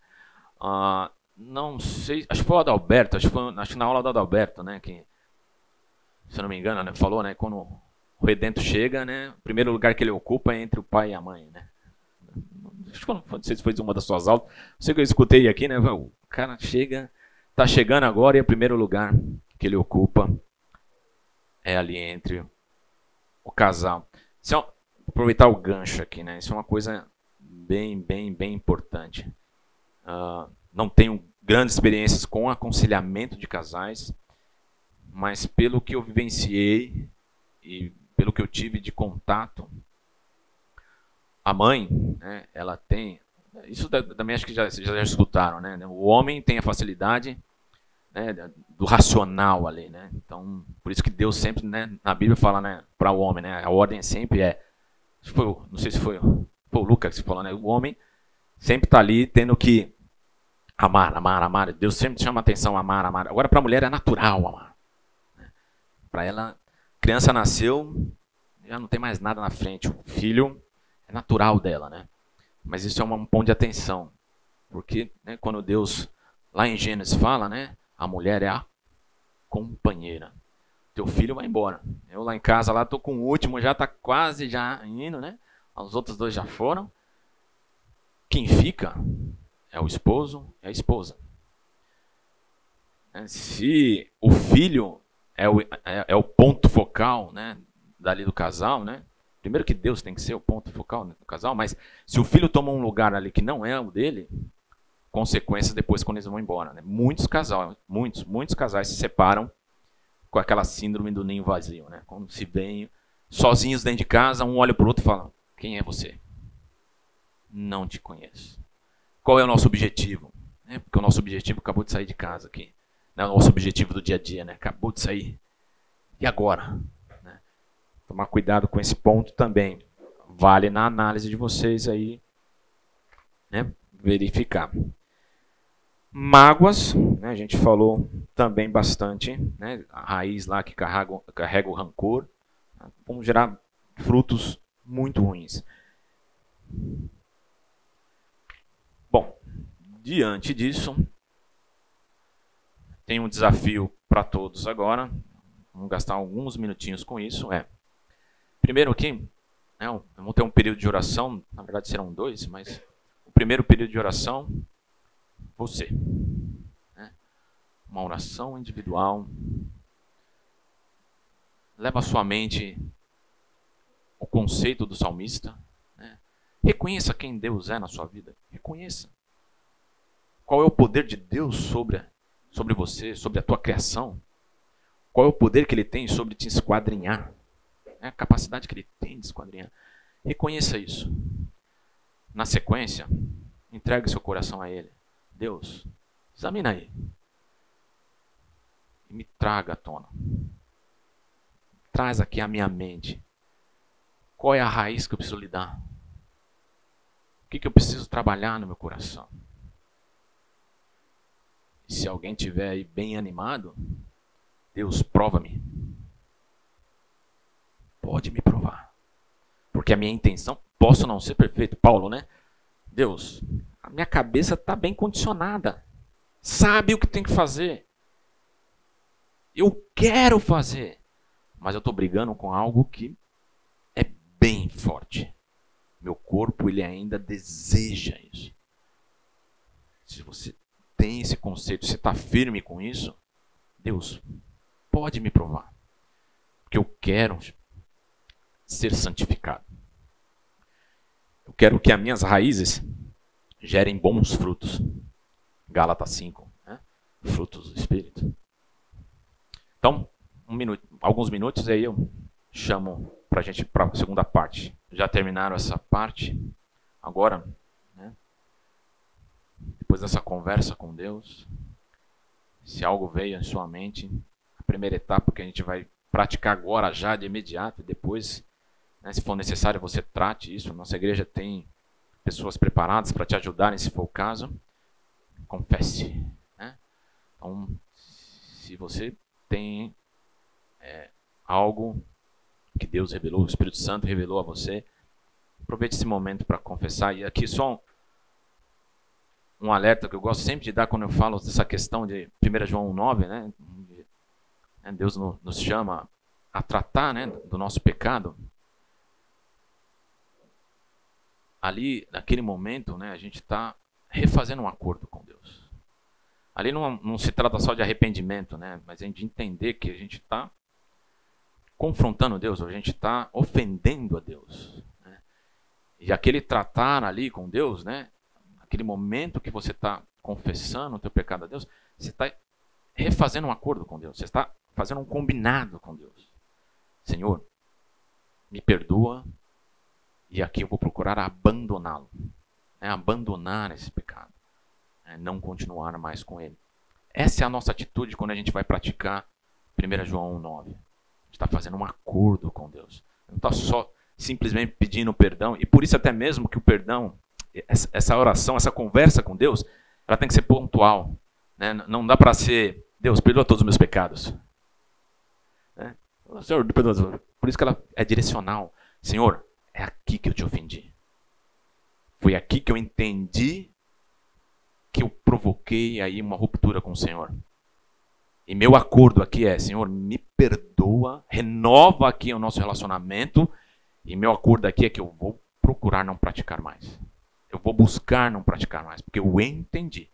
Não sei, acho que foi o Adalberto, acho que na aula do Adalberto, né, que, se eu não me engano, né, falou, né, quando o Redento chega, né, o primeiro lugar que ele ocupa é entre o pai e a mãe, né. Não sei se foi de uma das suas aulas, não sei que eu escutei aqui, né, o cara tá chegando agora e o primeiro lugar que ele ocupa é ali entre o casal. Vou aproveitar o gancho aqui, né, isso é uma coisa bem importante. Não tenho grandes experiências com aconselhamento de casais, mas pelo que eu vivenciei e pelo que eu tive de contato, a mãe, né, ela tem, isso também acho que já escutaram, né? O homem tem a facilidade, né, do racional ali, né? Então, por isso que Deus sempre, né, na Bíblia fala, né, para o homem, né, a ordem sempre não sei se foi o Lucas que falou, né? O homem sempre está ali tendo que amar. Deus sempre chama atenção, amar. Agora, para a mulher é natural amar. Para ela, criança nasceu, já não tem mais nada na frente. O filho é natural dela, né? Mas isso é um ponto de atenção. Porque, né, quando Deus, lá em Gênesis, fala, né? A mulher é a companheira. Teu filho vai embora. Eu lá em casa, lá tô com o último, já tá quase já indo, né? Os outros dois já foram. Quem fica é o esposo e a esposa. Se o filho é o ponto focal, né, dali do casal, né? Primeiro que Deus tem que ser o ponto focal do casal, mas se o filho toma um lugar ali que não é o dele, consequências depois quando eles vão embora. Né? Muitos casais se separam com aquela síndrome do ninho vazio. Né? Quando se veem sozinhos dentro de casa, um olha para o outro e fala, quem é você? Não te conheço. Qual é o nosso objetivo? Porque o nosso objetivo acabou de sair de casa aqui. O nosso objetivo do dia a dia, né? Acabou de sair. E agora? Né? Tomar cuidado com esse ponto também. Vale na análise de vocês aí, né? Verificar. Mágoas, né? A gente falou também bastante, né? A raiz lá que carrega o rancor, né? Vão gerar frutos muito ruins. Bom, diante disso, tem um desafio para todos agora. Vamos gastar alguns minutinhos com isso. Primeiro aqui, né, vamos ter um período de oração. Na verdade serão 2, mas o primeiro período de oração, você. Né? Uma oração individual. Leva à sua mente o conceito do salmista. Né? Reconheça quem Deus é na sua vida. Reconheça. Qual é o poder de Deus sobre você, sobre a tua criação? Qual é o poder que Ele tem sobre te esquadrinhar? A capacidade que Ele tem de esquadrinhar. Reconheça isso. Na sequência, entregue seu coração a Ele. Deus, examina aí. E me traga à tona. Traz aqui a minha mente. Qual é a raiz que eu preciso lidar? O que eu preciso trabalhar no meu coração? E se alguém estiver aí bem animado, Deus, prova-me. Pode me provar. Porque a minha intenção, posso não ser perfeito. Paulo, né? Deus, a minha cabeça está bem condicionada. Sabe o que tem que fazer. Eu quero fazer. Mas eu estou brigando com algo que é bem forte. Meu corpo, ele ainda deseja isso. Se você tem esse conceito, você está firme com isso, Deus, pode me provar. Porque eu quero ser santificado. Eu quero que as minhas raízes gerem bons frutos. Gálatas 5, né? Frutos do Espírito. Então, alguns minutos aí eu chamo para a gente para a segunda parte. Já terminaram essa parte? Agora, né? Depois dessa conversa com Deus, se algo veio em sua mente, a primeira etapa que a gente vai praticar agora já de imediato, e depois, né, se for necessário, você trate isso. Nossa igreja tem pessoas preparadas para te ajudarem, se for o caso. Confesse. Né? Então, se você tem algo que Deus revelou, o Espírito Santo revelou a você, aproveite esse momento para confessar. E aqui só um alerta que eu gosto sempre de dar quando eu falo dessa questão de 1 João 9, né? Deus nos chama a tratar, né, do nosso pecado. Ali, naquele momento, né, a gente está refazendo um acordo com Deus. Ali não se trata só de arrependimento, né, mas é de entender que a gente está confrontando Deus, a gente está ofendendo a Deus. Né? E aquele tratar ali com Deus, né, aquele momento que você está confessando o teu pecado a Deus, você está refazendo um acordo com Deus, você está fazendo um combinado com Deus. Senhor, me perdoa e aqui eu vou procurar abandoná-lo. Abandonar esse pecado. Não continuar mais com ele. Essa é a nossa atitude quando a gente vai praticar 1 João 9. A gente está fazendo um acordo com Deus. Não está só simplesmente pedindo perdão. E por isso até mesmo que o perdão, essa oração, essa conversa com Deus, ela tem que ser pontual. Né? Não dá para ser, Deus, perdoa todos os meus pecados. Né? Senhor, perdoa. Por isso que ela é direcional. Senhor, é aqui que eu te ofendi. Foi aqui que eu entendi que eu provoquei aí uma ruptura com o Senhor. E meu acordo aqui é, Senhor, me perdoa, renova aqui o nosso relacionamento. E meu acordo aqui é que eu vou procurar não praticar mais. Eu vou buscar não praticar mais, porque eu entendi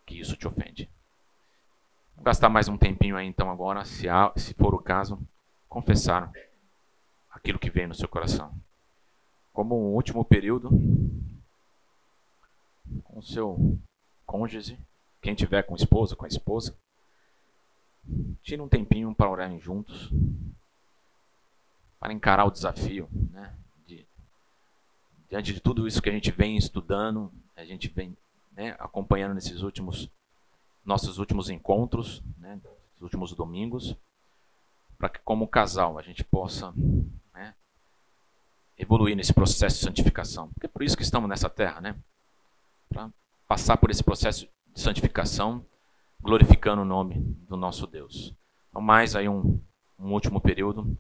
que isso te ofende. Vou gastar mais um tempinho aí então agora, se for o caso, confessar aquilo que vem no seu coração. Como um último período, com o seu cônjuge, quem tiver com esposa, com a esposa, tire um tempinho para orarem juntos, para encarar o desafio, né? Diante de tudo isso que a gente vem estudando, a gente vem, né, acompanhando nesses nossos últimos encontros, né, nos últimos domingos, para que como casal a gente possa, né, evoluir nesse processo de santificação. Porque é por isso que estamos nessa terra, né? Para passar por esse processo de santificação, glorificando o nome do nosso Deus. Então, mais aí um último período,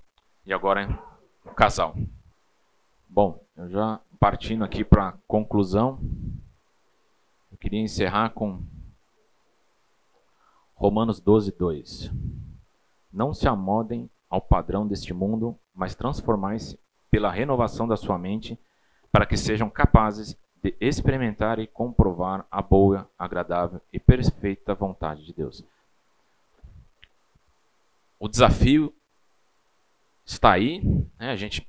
e agora o casal. Bom, eu já partindo aqui para a conclusão, eu queria encerrar com Romanos 12, 2. Não se amodem ao padrão deste mundo, mas transformai-se pela renovação da sua mente, para que sejam capazes de experimentar e comprovar a boa, agradável e perfeita vontade de Deus. O desafio está aí, né? A gente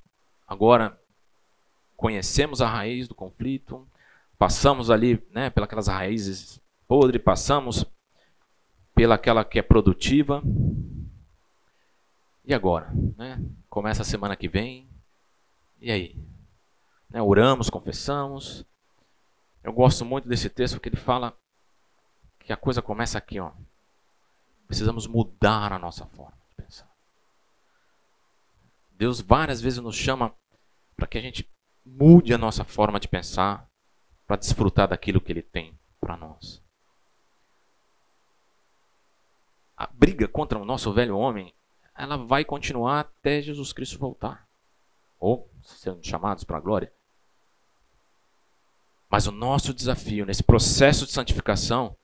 agora conhecemos a raiz do conflito, passamos ali, né, pelas raízes podres, passamos pelaquela que é produtiva. E agora? Né? Começa a semana que vem. E aí? Né, oramos, confessamos. Eu gosto muito desse texto porque ele fala que a coisa começa aqui, ó. Precisamos mudar a nossa forma de pensar. Deus várias vezes nos chama para que a gente mude a nossa forma de pensar para desfrutar daquilo que Ele tem para nós. A briga contra o nosso velho homem, ela vai continuar até Jesus Cristo voltar. Ou sendo chamados para a glória. Mas o nosso desafio nesse processo de santificação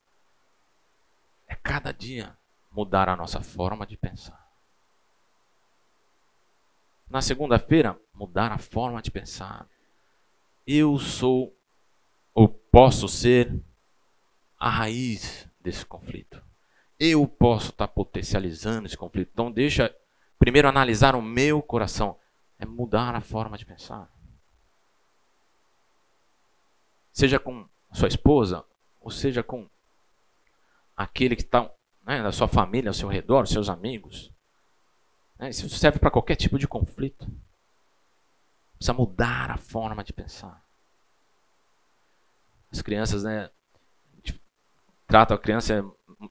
é cada dia mudar a nossa forma de pensar. Na segunda-feira, mudar a forma de pensar. Eu sou, ou posso ser, a raiz desse conflito. Eu posso estar potencializando esse conflito. Então deixa primeiro analisar o meu coração. É mudar a forma de pensar. Seja com sua esposa, ou seja com aquele que está, né, na sua família, ao seu redor, os seus amigos. Isso serve para qualquer tipo de conflito. Precisa mudar a forma de pensar. As crianças, né, tratam a criança, é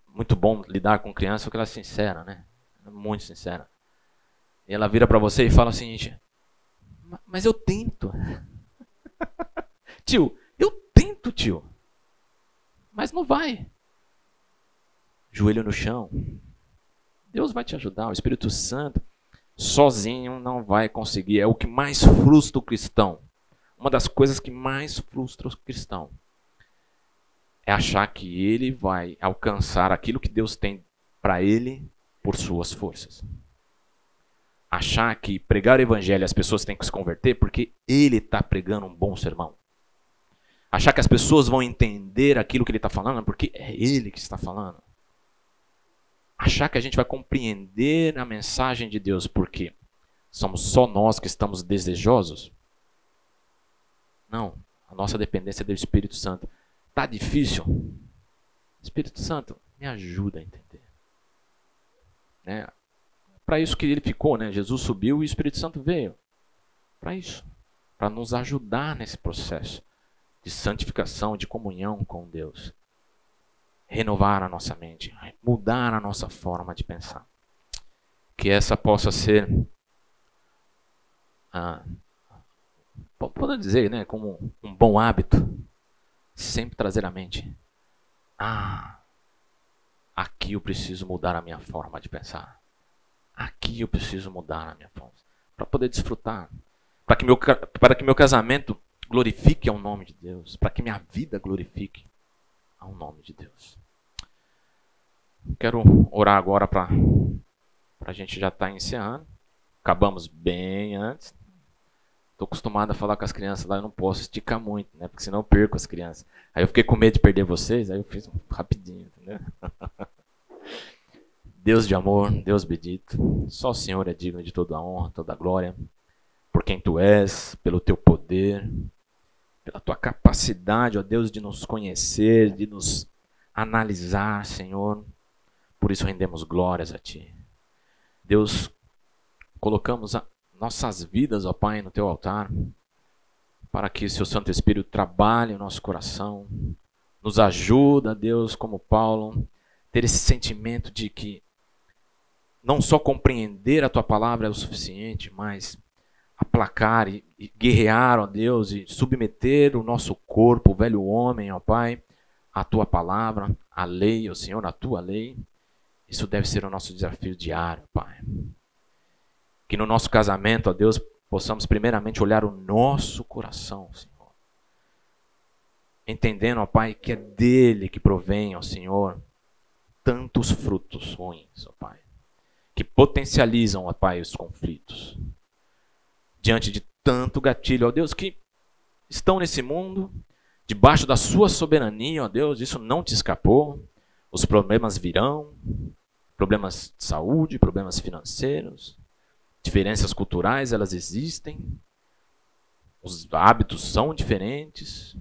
muito bom lidar com criança porque ela é sincera, né? É muito sincera. E ela vira para você e fala o seguinte: mas eu tento. Tio, eu tento, tio. Mas não vai. Joelho no chão. Deus vai te ajudar. O Espírito Santo sozinho não vai conseguir. É o que mais frustra o cristão. Uma das coisas que mais frustra o cristão é achar que ele vai alcançar aquilo que Deus tem para ele por suas forças. Achar que pregar o evangelho as pessoas têm que se converter porque ele está pregando um bom sermão. Achar que as pessoas vão entender aquilo que ele está falando porque é ele que está falando. Achar que a gente vai compreender a mensagem de Deus porque somos só nós que estamos desejosos. Não, a nossa dependência é do Espírito Santo. Está difícil? Espírito Santo, me ajuda a entender. Né? Para isso que ele ficou, né? Jesus subiu e o Espírito Santo veio. Para isso. Para nos ajudar nesse processo de santificação, de comunhão com Deus. Renovar a nossa mente. Mudar a nossa forma de pensar. Que essa possa ser, podemos dizer, né, como um bom hábito. Sempre trazer à mente. Aqui eu preciso mudar a minha forma de pensar. Aqui eu preciso mudar a minha forma. Para poder desfrutar. Para que meu casamento glorifique ao nome de Deus. Para que minha vida glorifique ao nome de Deus. Quero orar agora para a gente já estar encerrando. Acabamos bem antes. Estou acostumado a falar com as crianças lá, eu não posso esticar muito, né? Porque senão eu perco as crianças. Aí eu fiquei com medo de perder vocês, aí eu fiz rapidinho, entendeu? Deus de amor, Deus bendito, só o Senhor é digno de toda a honra, toda a glória, por quem Tu és, pelo Teu poder, pela Tua capacidade, ó Deus, de nos conhecer, de nos analisar, Senhor. Por isso rendemos glórias a Ti. Deus, colocamos nossas vidas, ó Pai, no Teu altar, para que o Seu Santo Espírito trabalhe o nosso coração, nos ajuda, Deus, como Paulo, ter esse sentimento de que não só compreender a Tua palavra é o suficiente, mas aplacar e guerrear, ó Deus, e submeter o nosso corpo, o velho homem, ó Pai, à Tua palavra, à lei, ó Senhor, à Tua lei. Isso deve ser o nosso desafio diário, Pai. Que no nosso casamento, ó Deus, possamos primeiramente olhar o nosso coração, Senhor. Entendendo, ó Pai, que é dele que provém, ó Senhor, tantos frutos ruins, ó Pai, que potencializam, ó Pai, os conflitos. Diante de tanto gatilho, ó Deus, que estão nesse mundo, debaixo da sua soberania, ó Deus, isso não te escapou. Os problemas virão, problemas de saúde, problemas financeiros, diferenças culturais, elas existem. Os hábitos são diferentes.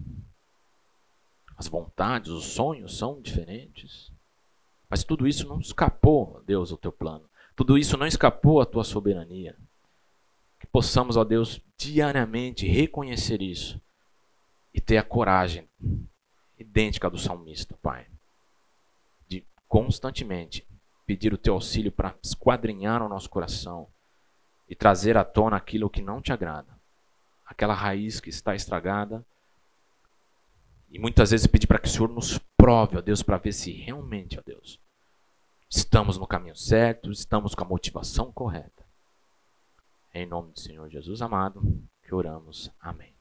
As vontades, os sonhos são diferentes. Mas tudo isso não escapou, ó Deus, ao teu plano. Tudo isso não escapou à tua soberania. Que possamos, ó Deus, diariamente reconhecer isso e ter a coragem idêntica do salmista, Pai, de constantemente pedir o teu auxílio para esquadrinhar o nosso coração e trazer à tona aquilo que não te agrada, aquela raiz que está estragada, e muitas vezes pedir para que o Senhor nos prove, ó Deus, para ver se realmente, ó Deus, estamos no caminho certo, estamos com a motivação correta. Em nome do Senhor Jesus amado, que oramos. Amém.